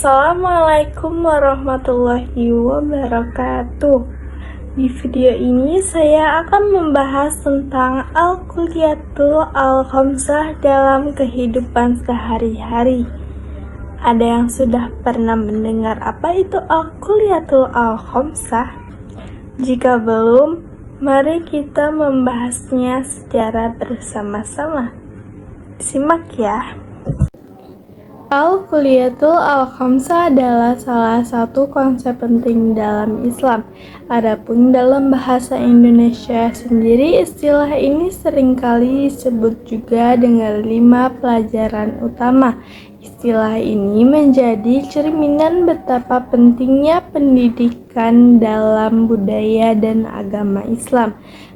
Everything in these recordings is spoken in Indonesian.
Assalamualaikum warahmatullahi wabarakatuh. Di video ini saya akan membahas tentang Al-Kulliyatul Al-Khamsah dalam kehidupan sehari-hari. Ada yang sudah pernah mendengar apa itu Al-Kulliyatul Al-Khamsah? Jika belum, mari kita membahasnya secara bersama-sama. Simak ya. Al-Kulliyatul Al-Khamsah adalah salah satu konsep penting dalam Islam. Adapun dalam bahasa Indonesia sendiri, istilah ini seringkali disebut juga dengan 5 pelajaran utama. Istilah ini menjadi cerminan betapa pentingnya pendidikan dalam budaya dan agama Islam.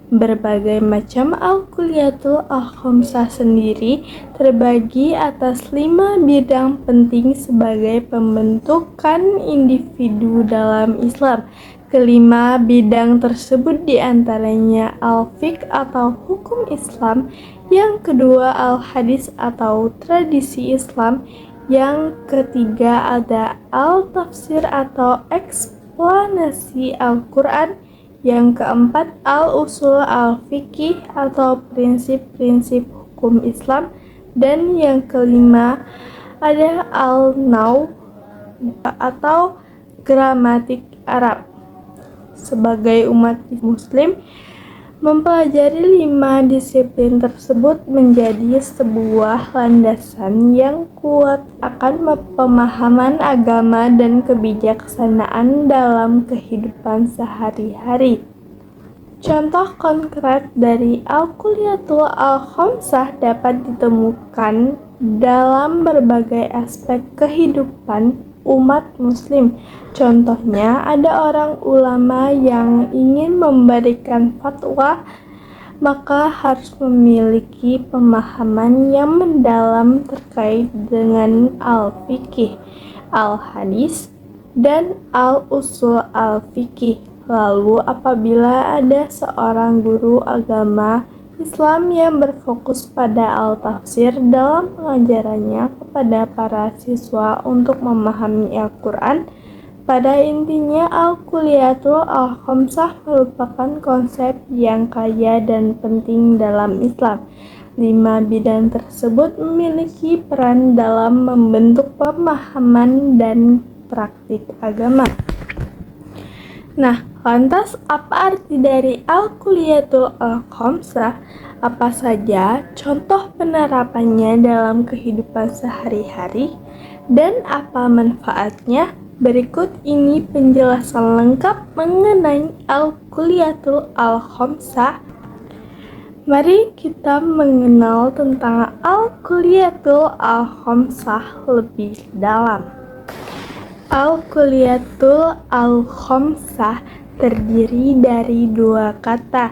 Berbagai macam Al-Kulliyatul Al-Khamsah sendiri terbagi atas 5 bidang penting sebagai pembentukan individu dalam Islam. Kelima bidang tersebut diantaranya Al-Fiqh atau hukum Islam, yang kedua Al-Hadis atau tradisi Islam, yang ketiga ada Al-Tafsir atau eksplanasi Al-Quran, yang keempat Al-Usul Al-Fiqih atau prinsip-prinsip hukum Islam, dan yang kelima ada Al-Nahu atau gramatik Arab. Sebagai umat Muslim, mempelajari 5 disiplin tersebut menjadi sebuah landasan yang kuat akan pemahaman agama dan kebijaksanaan dalam kehidupan sehari-hari. Contoh konkret dari Al-Kulliyatul Al-Khamsah dapat ditemukan dalam berbagai aspek kehidupan umat Muslim. Contohnya, ada orang ulama yang ingin memberikan fatwa, maka harus memiliki pemahaman yang mendalam terkait dengan Al-Fiqih, Al-Hadis, dan Al-Usul Al-Fiqih. Lalu apabila ada seorang guru agama Islam yang berfokus pada Al-Tafsir dalam pengajarannya kepada para siswa untuk memahami Al-Quran, pada intinya Al-Kulliyatul Al-Khamsah merupakan konsep yang kaya dan penting dalam Islam. 5 bidang tersebut memiliki peran dalam membentuk pemahaman dan praktik agama. Nah, lantas apa arti dari Al-Kulliyatul Al-Khamsah? Apa saja contoh penerapannya dalam kehidupan sehari-hari? Dan apa manfaatnya? Berikut ini penjelasan lengkap mengenai Al-Kulliyatul Al-Khamsah. Mari kita mengenal tentang Al-Kulliyatul Al-Khamsah lebih dalam. Al-Kulliyatul Al-Khamsah terdiri dari 2 kata,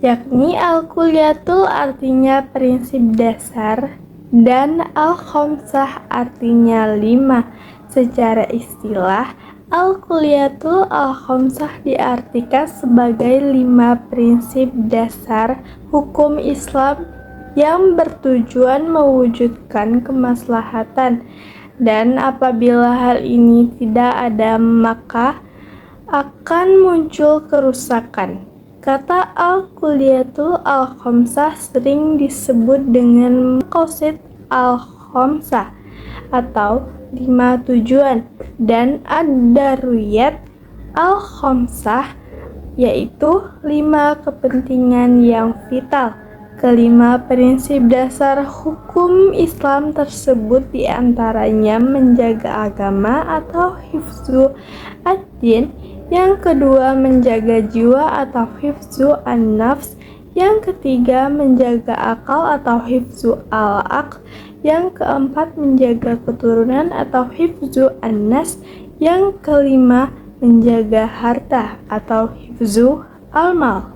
yakni Al-Kulliyatul artinya prinsip dasar dan Al-Khamsah artinya 5. Secara istilah, Al-Kulliyatul Al-Khamsah diartikan sebagai 5 prinsip dasar hukum Islam yang bertujuan mewujudkan kemaslahatan. Dan apabila hal ini tidak ada, maka akan muncul kerusakan. Kata Al-Kulliyatul Al-Khamsah sering disebut dengan maqasid Al-Khamsah atau 5 tujuan, dan ad-daruriyat Al-Khamsah yaitu 5 kepentingan yang vital. Kelima prinsip dasar hukum Islam tersebut diantaranya menjaga agama atau hifzu ad-din, yang kedua menjaga jiwa atau hifzu an-nafs, yang ketiga menjaga akal atau hifzu al-aql, yang keempat menjaga keturunan atau hifzu an-nas, yang kelima menjaga harta atau hifzu al-mal.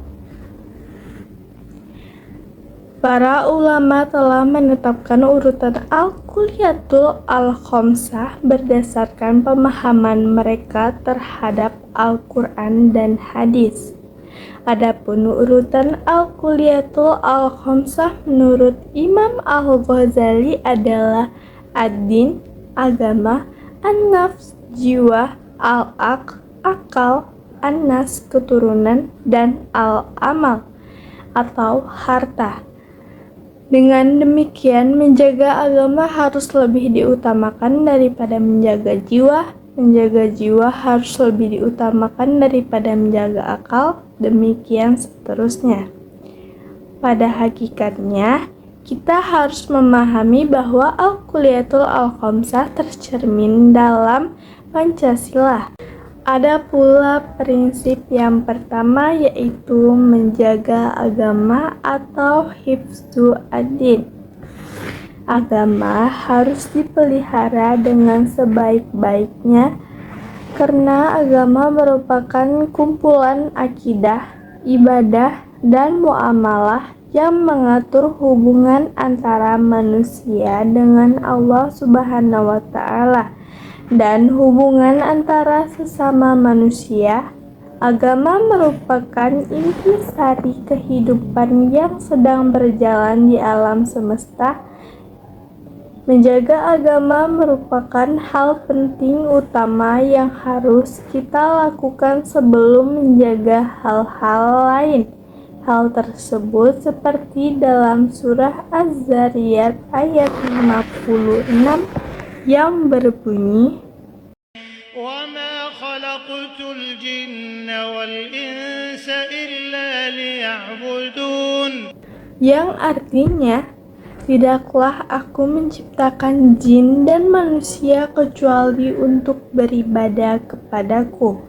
Para ulama telah menetapkan urutan Al-Kulliyatul Al-Khamsah berdasarkan pemahaman mereka terhadap Al-Quran dan Hadis. Adapun urutan Al-Kulliyatul Al-Khamsah menurut Imam Al-Ghazali adalah ad-din, agama, an-nafs jiwa, al-aql akal, an-nas keturunan, dan al-amal atau harta. Dengan demikian, menjaga agama harus lebih diutamakan daripada menjaga jiwa. Menjaga jiwa harus lebih diutamakan daripada menjaga akal, demikian seterusnya. Pada hakikatnya, kita harus memahami bahwa Al-Kulliyatul Al-Khamsah tercermin dalam Pancasila. Ada pula prinsip yang pertama, yaitu menjaga agama atau hifdzu ad-din. Agama harus dipelihara dengan sebaik-baiknya karena agama merupakan kumpulan akidah, ibadah, dan muamalah yang mengatur hubungan antara manusia dengan Allah Subhanahu wa Ta'ala dan hubungan antara sesama manusia. Agama merupakan intisari kehidupan yang sedang berjalan di alam semesta. Menjaga agama merupakan hal penting utama yang harus kita lakukan sebelum menjaga hal-hal lain. Hal tersebut seperti dalam surah Az-Zariyat ayat 56 yang berbunyi, وَمَا خَلَقْتُ الْجِنَّ وَالْإِنسَ إِلَّا لِيَعْبُدُونَ, yang artinya, tidaklah aku menciptakan jin dan manusia kecuali untuk beribadah kepadaku.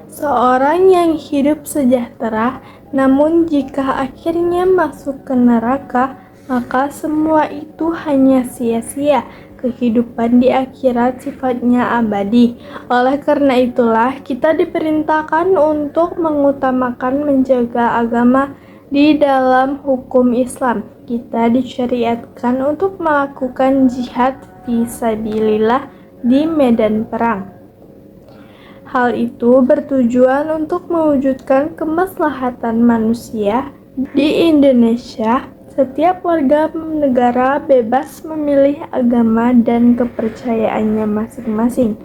Seorang yang hidup sejahtera, namun jika akhirnya masuk ke neraka, maka semua itu hanya sia-sia. Kehidupan di akhirat sifatnya abadi. Oleh karena itulah, kita diperintahkan untuk mengutamakan menjaga agama di dalam hukum Islam. Kita disyariatkan untuk melakukan jihad fisabilillah di medan perang. Hal itu bertujuan untuk mewujudkan kemaslahatan manusia. Di Indonesia, setiap warga negara bebas memilih agama dan kepercayaannya masing-masing.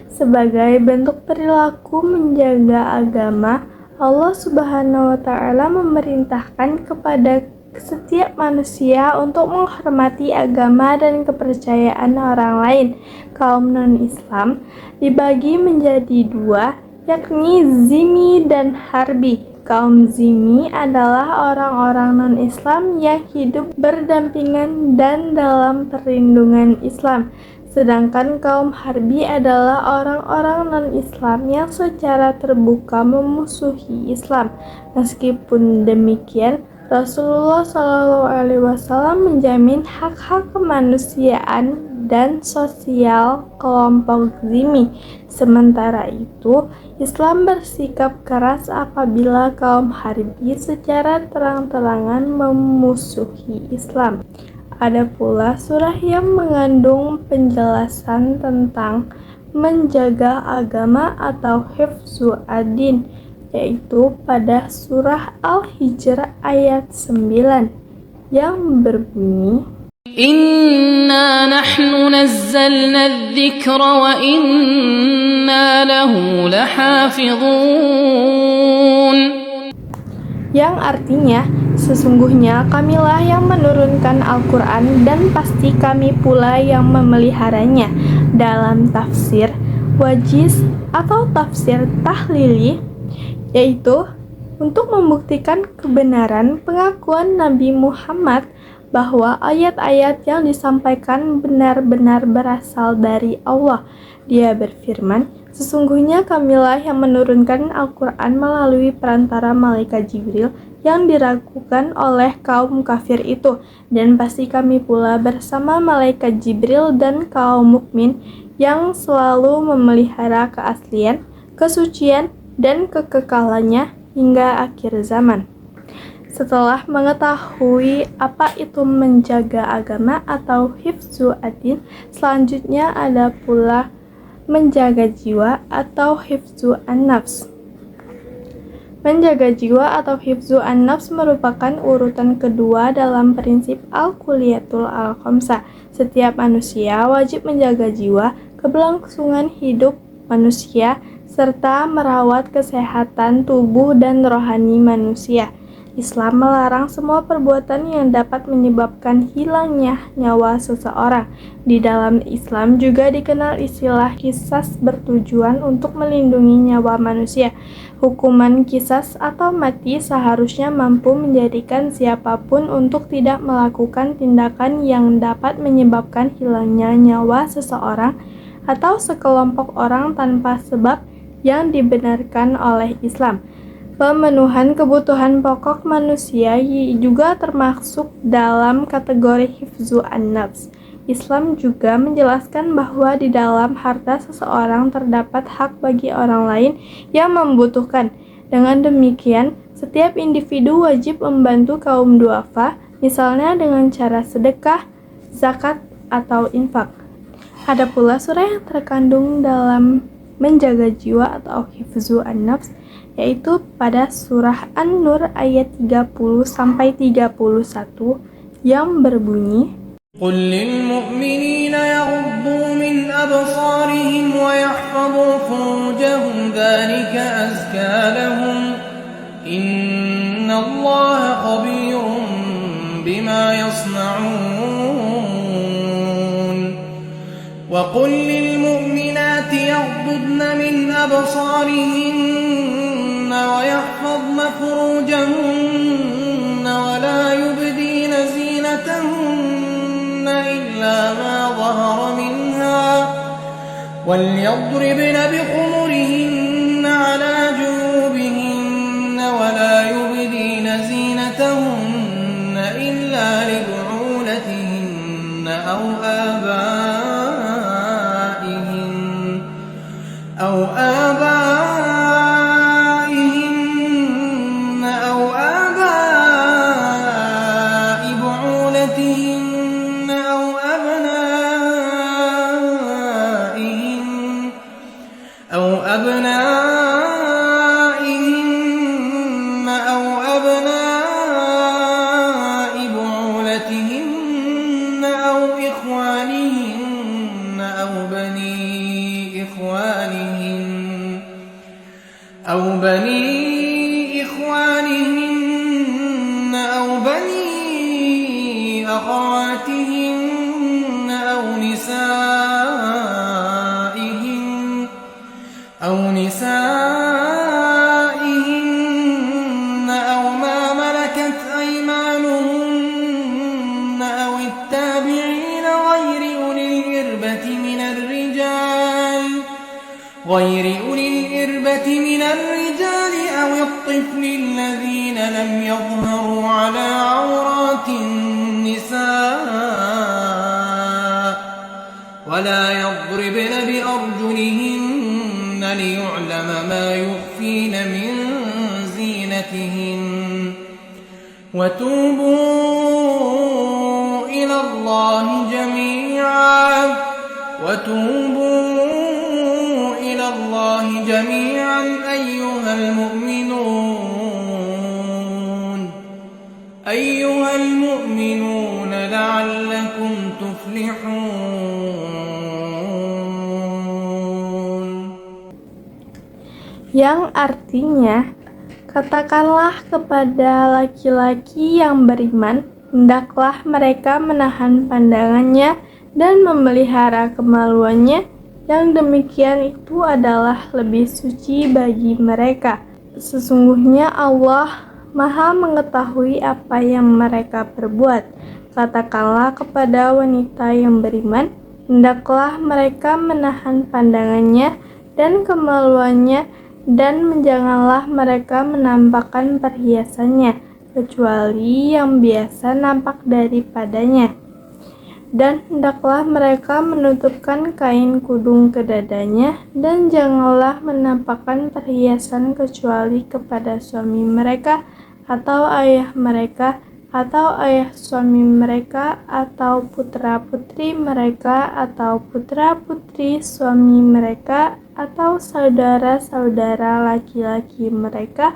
Sebagai bentuk perilaku menjaga agama, Allah Subhanahu wa Ta'ala memerintahkan kepada setiap manusia untuk menghormati agama dan kepercayaan orang lain. Kaum non-Islam dibagi menjadi dua, yakni zimmi dan harbi. Kaum zimmi adalah orang-orang non-Islam yang hidup berdampingan dan dalam perlindungan Islam. Sedangkan kaum harbi adalah orang-orang non-Islam yang secara terbuka memusuhi Islam. Meskipun demikian, Rasulullah SAW menjamin hak-hak kemanusiaan dan sosial kelompok zimmi. Sementara itu, Islam bersikap keras apabila kaum harbi secara terang-terangan memusuhi Islam. Ada pula surah yang mengandung penjelasan tentang menjaga agama atau hifdzu ad-din, yaitu pada surah Al-Hijr ayat 9 yang berbunyi, Inna nahnu nazzalna adh-dhikra wa inna lahu lahafidhun, yang artinya, sesungguhnya kamilah yang menurunkan Al-Quran dan pasti kami pula yang memeliharanya. Dalam tafsir wajiz atau tafsir tahlili, yaitu untuk membuktikan kebenaran pengakuan Nabi Muhammad bahwa ayat-ayat yang disampaikan benar-benar berasal dari Allah. Dia berfirman, sesungguhnya kamilah yang menurunkan Al-Quran melalui perantara malaikat Jibril yang diragukan oleh kaum kafir itu, dan pasti kami pula bersama malaikat Jibril dan kaum mukmin yang selalu memelihara keaslian, kesucian, dan kekekalannya hingga akhir zaman. Setelah mengetahui apa itu menjaga agama atau hifdzu ad-din, selanjutnya ada pula menjaga jiwa atau hifdzu an-nafs. Menjaga jiwa atau hifzu an-nafs merupakan urutan kedua dalam prinsip al-kuliyatul al-khamsah. Setiap manusia wajib menjaga jiwa, keberlangsungan hidup manusia, serta merawat kesehatan tubuh dan rohani manusia. Islam melarang semua perbuatan yang dapat menyebabkan hilangnya nyawa seseorang. Di dalam Islam juga dikenal istilah qisas bertujuan untuk melindungi nyawa manusia. Hukuman qisas atau mati seharusnya mampu menjadikan siapapun untuk tidak melakukan tindakan yang dapat menyebabkan hilangnya nyawa seseorang atau sekelompok orang tanpa sebab yang dibenarkan oleh Islam. Pemenuhan kebutuhan pokok manusia juga termasuk dalam kategori hifzu an-nafs. Islam juga menjelaskan bahwa di dalam harta seseorang terdapat hak bagi orang lain yang membutuhkan. Dengan demikian, setiap individu wajib membantu kaum duafa, misalnya dengan cara sedekah, zakat, atau infak. Ada pula surah yang terkandung dalam menjaga jiwa atau hifzu an-nafs, yaitu pada surah An-Nur ayat 30-31 yang berbunyi, قل للمؤمنين يغضوا من أبصارهم ويحفظوا فروجهم ذلك أزكى لهم إن الله خبير بما يصنعون وقل للمؤمنات يغضضن من أبصارهن ويحفظن فروجهن ولا يبدين زينتهن إلا ما ظهر منها وليضربن بخمرهن على جيوبهن ولا يبدين زينتهن إلا لبعولتهن أو آبائهن أو آباء بعولتهن أو أبنائهن أو أبناء بعولتهن أو إخوانهن أو بني إخوانهن أو بني أخواتهن أو نسائهن أو ما ملكت أيمانهن أو التابعين غير أولي الإربة من الرجال أو الطفل الذين لم يظهروا على عورات النساء ولا يضربن بأرجلهن ليعلم ما يخفين من زينتهن وتوبوا إلى الله جميعا أيها المؤمنون لعلكم تفلحون. yang artinya, katakanlah kepada laki-laki yang beriman, hendaklah mereka menahan pandangannya dan memelihara kemaluannya, yang demikian itu adalah lebih suci bagi mereka. Sesungguhnya Allah Maha mengetahui apa yang mereka perbuat. Katakanlah kepada wanita yang beriman, hendaklah mereka menahan pandangannya dan kemaluannya, dan janganlah mereka menampakkan perhiasannya, kecuali yang biasa nampak daripadanya. Dan hendaklah mereka menutupkan kain kudung ke dadanya, dan janganlah menampakkan perhiasan kecuali kepada suami mereka, atau ayah mereka, atau ayah suami mereka, atau putra-putri mereka, atau putra-putri suami mereka, atau saudara-saudara laki-laki mereka,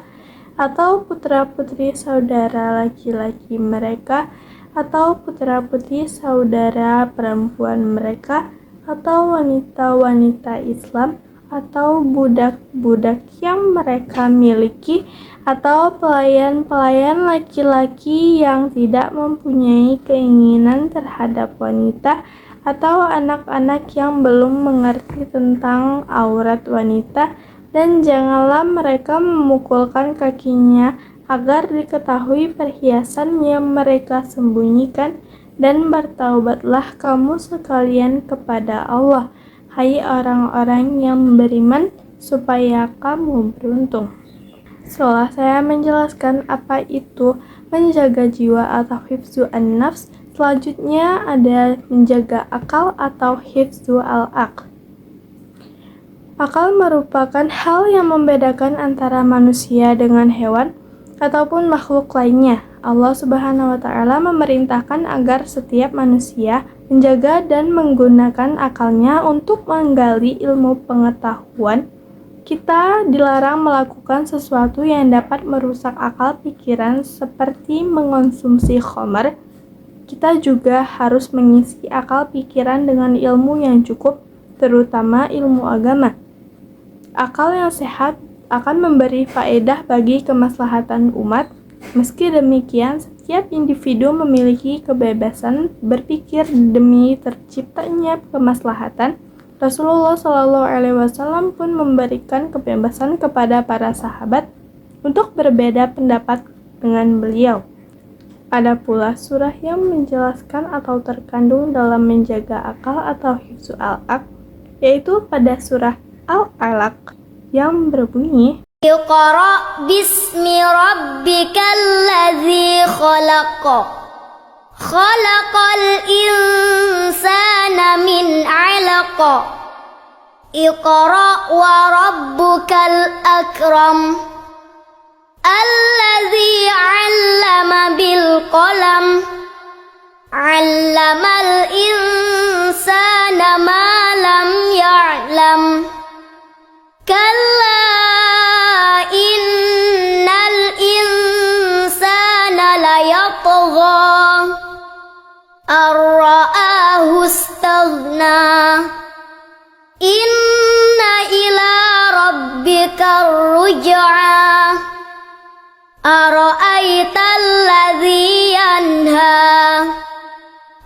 atau putra-putri saudara laki-laki mereka, atau putra-putri saudara perempuan mereka, atau wanita-wanita Islam, atau budak-budak yang mereka miliki, atau pelayan-pelayan laki-laki yang tidak mempunyai keinginan terhadap wanita, atau anak-anak yang belum mengerti tentang aurat wanita, dan janganlah mereka memukulkan kakinya agar diketahui perhiasan yang mereka sembunyikan, dan bertaubatlah kamu sekalian kepada Allah, hai orang-orang yang beriman, supaya kamu beruntung. Setelah saya menjelaskan apa itu menjaga jiwa atau hifzu an-nafs, selanjutnya ada menjaga akal atau hifzu al-aql. Akal merupakan hal yang membedakan antara manusia dengan hewan ataupun makhluk lainnya. Allah Subhanahu wa Ta'ala memerintahkan agar setiap manusia menjaga dan menggunakan akalnya untuk menggali ilmu pengetahuan. Kita dilarang melakukan sesuatu yang dapat merusak akal pikiran seperti mengonsumsi khamar. Kita juga harus mengisi akal pikiran dengan ilmu yang cukup, terutama ilmu agama. Akal yang sehat akan memberi faedah bagi kemaslahatan umat. Meski demikian, setiap individu memiliki kebebasan berpikir demi terciptanya kemaslahatan. Rasulullah SAW pun memberikan kebebasan kepada para sahabat untuk berbeda pendapat dengan beliau. Ada pula surah yang menjelaskan atau terkandung dalam menjaga akal atau hifzu al-aql, yaitu pada surah Al-Alaq yang berbunyi, Iqra bismi rabbikal ladzi khalaq. Khalaqal insana min 'alaq. Iqra wa rabbukal akram. Alladzi 'allama bil qalam. 'Allamal insana ma lam ya'lam. Kalla innal insana layatgha ar-ra'ahu istaghna. Inna ila rabbika ruj'a. Ara'aital ladzi yanha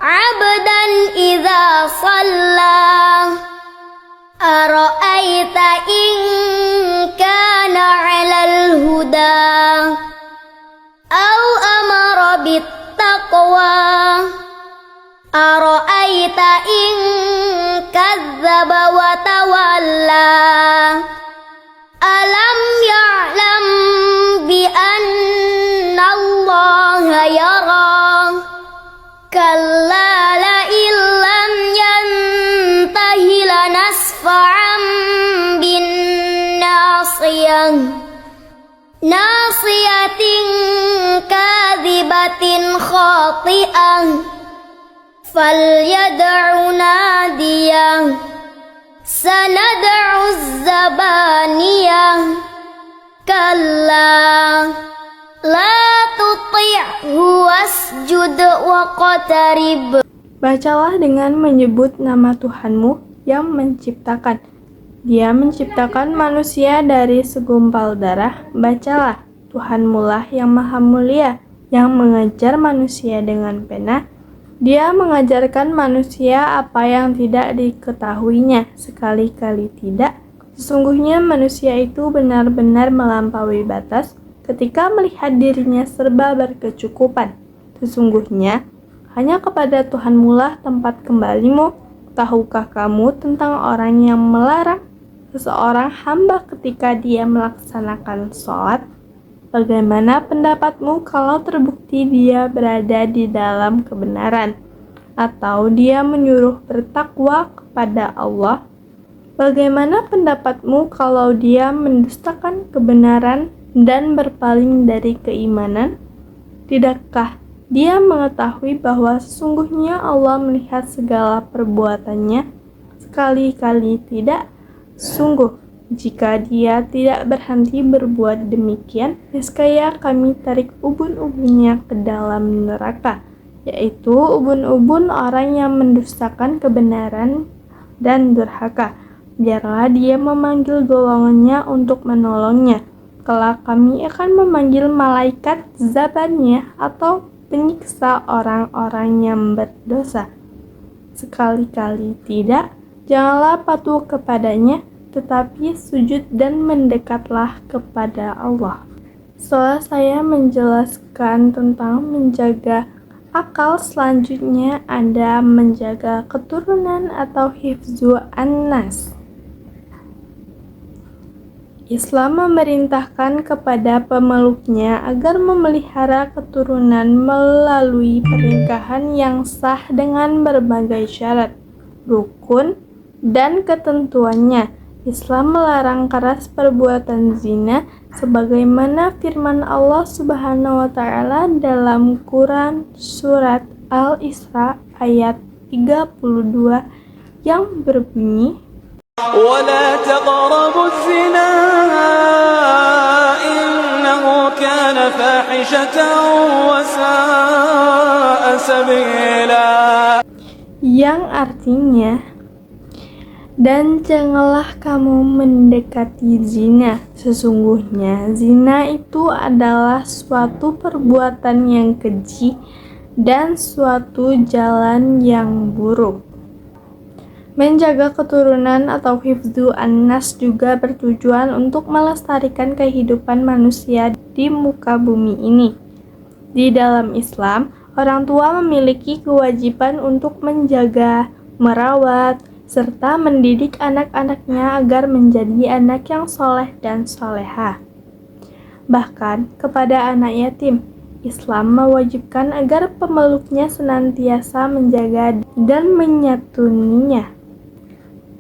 'abdan idza shalla. Ara'aita in kana 'alal huda aw amara bittaqwa. Ara'aita in kadzdzaba wa tawalla. Alam ya'lam bi anna Allaha yara. Kalla la illam yantahi lanasfa'an bin nasiyah. Nasiyatin kadhibatin khati'ah. Falyad'u nadiyah. Sanad'u zabaniyah. Kalla la tuti'hu wasjud waqtarib. bacalah dengan menyebut nama Tuhanmu yang menciptakan. Dia menciptakan manusia dari segumpal darah. Bacalah, Tuhanmulah yang maha mulia, yang mengajar manusia dengan pena. Dia mengajarkan manusia apa yang tidak diketahuinya, sekali-kali tidak. Sesungguhnya manusia itu benar-benar melampaui batas ketika melihat dirinya serba berkecukupan. Sesungguhnya hanya kepada Tuhanmulah tempat kembalimu. Tahukah kamu tentang orang yang melarang seseorang hamba ketika dia melaksanakan sholat? Bagaimana pendapatmu kalau terbukti dia berada di dalam kebenaran, atau dia menyuruh bertakwa kepada Allah? Bagaimana pendapatmu kalau dia mendustakan kebenaran dan berpaling dari keimanan? Tidakkah dia mengetahui bahwa sesungguhnya Allah melihat segala perbuatannya? Sekali-kali tidak. Sungguh, Jika dia tidak berhenti berbuat demikian, niscaya kami tarik ubun-ubunnya ke dalam neraka, yaitu ubun-ubun orang yang mendustakan kebenaran dan durhaka. Biarlah dia memanggil golongannya untuk menolongnya. Kelak kami akan memanggil malaikat Zabaniyah atau penyiksa orang-orang yang berdosa. Sekali-kali tidak, janganlah patuh kepadanya, tetapi sujud dan mendekatlah kepada Allah. Setelah saya menjelaskan tentang menjaga akal, selanjutnya ada menjaga keturunan atau hifzu an-nas. Islam memerintahkan kepada pemeluknya agar memelihara keturunan melalui pernikahan yang sah dengan berbagai syarat, rukun, dan ketentuannya. Islam melarang keras perbuatan zina sebagaimana firman Allah Subhanahu wa taala dalam Quran surat Al-Isra ayat 32 yang berbunyi, ولا تقربوا الزنا إنه كان فاحشة وساء سبيلا, yang artinya, dan janganlah kamu mendekati zina. Sesungguhnya zina itu adalah suatu perbuatan yang keji dan suatu jalan yang buruk. Menjaga keturunan atau hifdzu an-nas juga bertujuan untuk melestarikan kehidupan manusia di muka bumi ini. Di dalam Islam, orang tua memiliki kewajiban untuk menjaga, merawat, serta mendidik anak-anaknya agar menjadi anak yang soleh dan soleha. Bahkan kepada anak yatim, Islam mewajibkan agar pemeluknya senantiasa menjaga dan menyantuninya.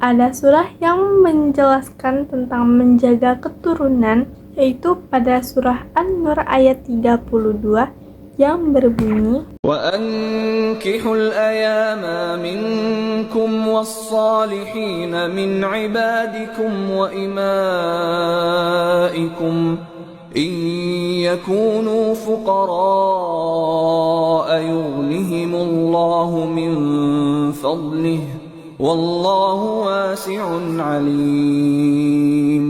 Ada surah yang menjelaskan tentang menjaga keturunan, yaitu pada surah An-Nur ayat 32 yang berbunyi, وأنكحوا الأيام منكم والصالحين من عبادكم وإمائكم إن يكونوا فقراء يغنهم الله من فضله والله واسع عليم,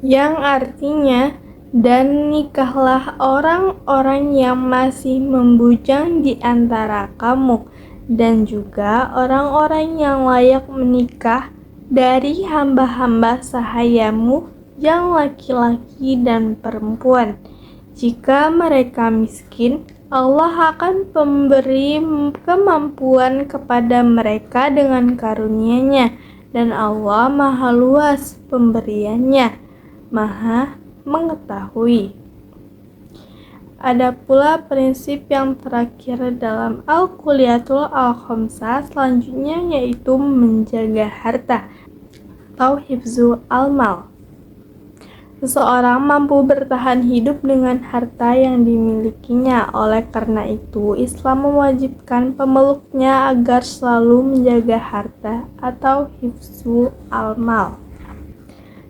yang artinya, dan nikahlah orang-orang yang masih membujang di antara kamu, dan juga orang-orang yang layak menikah dari hamba-hamba sahayamu yang laki-laki dan perempuan. Jika mereka miskin, Allah akan memberi kemampuan kepada mereka dengan karunia-Nya, dan Allah Maha luas pemberiannya, Maha mengetahui. Ada pula prinsip yang terakhir dalam Al-Kuliyatul Al-Khamsah selanjutnya, yaitu menjaga harta atau hifzu al-mal. Seseorang mampu bertahan hidup dengan harta yang dimilikinya. Oleh karena itu, Islam mewajibkan pemeluknya agar selalu menjaga harta atau hifzu al-mal.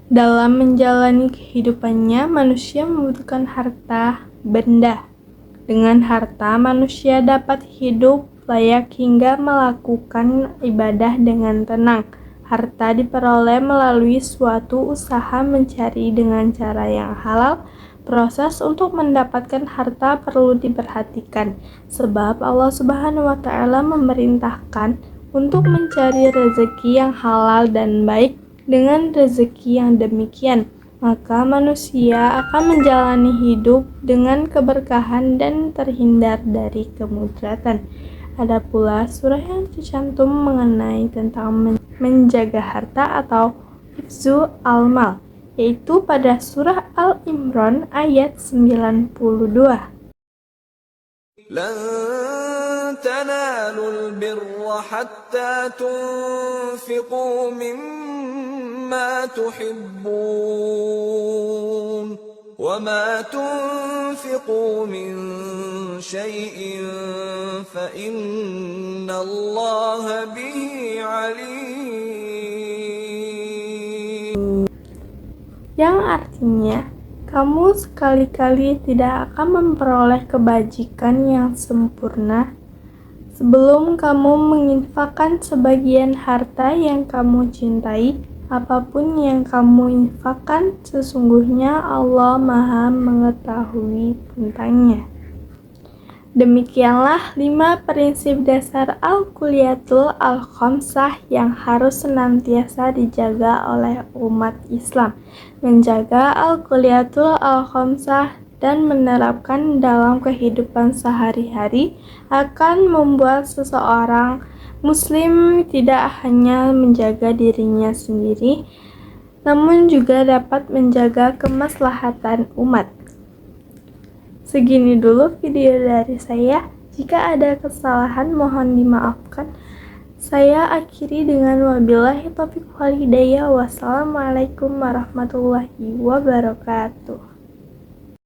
Dalam menjalani kehidupannya, manusia membutuhkan harta benda. Dengan harta, manusia dapat hidup layak hingga melakukan ibadah dengan tenang. Harta diperoleh melalui suatu usaha mencari dengan cara yang halal. Proses untuk mendapatkan harta perlu diperhatikan, sebab Allah Subhanahu wa taala memerintahkan untuk mencari rezeki yang halal dan baik. Dengan rezeki yang demikian, maka manusia akan menjalani hidup dengan keberkahan dan terhindar dari kemudaratan. Ada pula surah yang tercantum mengenai tentang menjaga harta atau hifzu al-mal, yaitu pada surah Al-Imran ayat 92. لن تنالوا البر حتى تنفقوا مما تحبون وما تنفقوا من شيء فإن الله به عليم. yang artinya kamu sekali-kali tidak akan memperoleh kebajikan yang sempurna sebelum kamu menginfakkan sebagian harta yang kamu cintai. Apapun yang kamu infakkan, sesungguhnya Allah Maha mengetahui tentangnya. Demikianlah 5 prinsip dasar Al-Kuliyatul Al-Khamsah yang harus senantiasa dijaga oleh umat Islam. Menjaga Al-Kuliyatul Al-Khamsah dan menerapkan dalam kehidupan sehari-hari akan membuat seseorang Muslim tidak hanya menjaga dirinya sendiri, namun juga dapat menjaga kemaslahatan umat. Segini dulu video dari saya. Jika ada kesalahan mohon dimaafkan. Saya akhiri dengan wabillahi taufiq wal hidayah. Wassalamualaikum warahmatullahi wabarakatuh.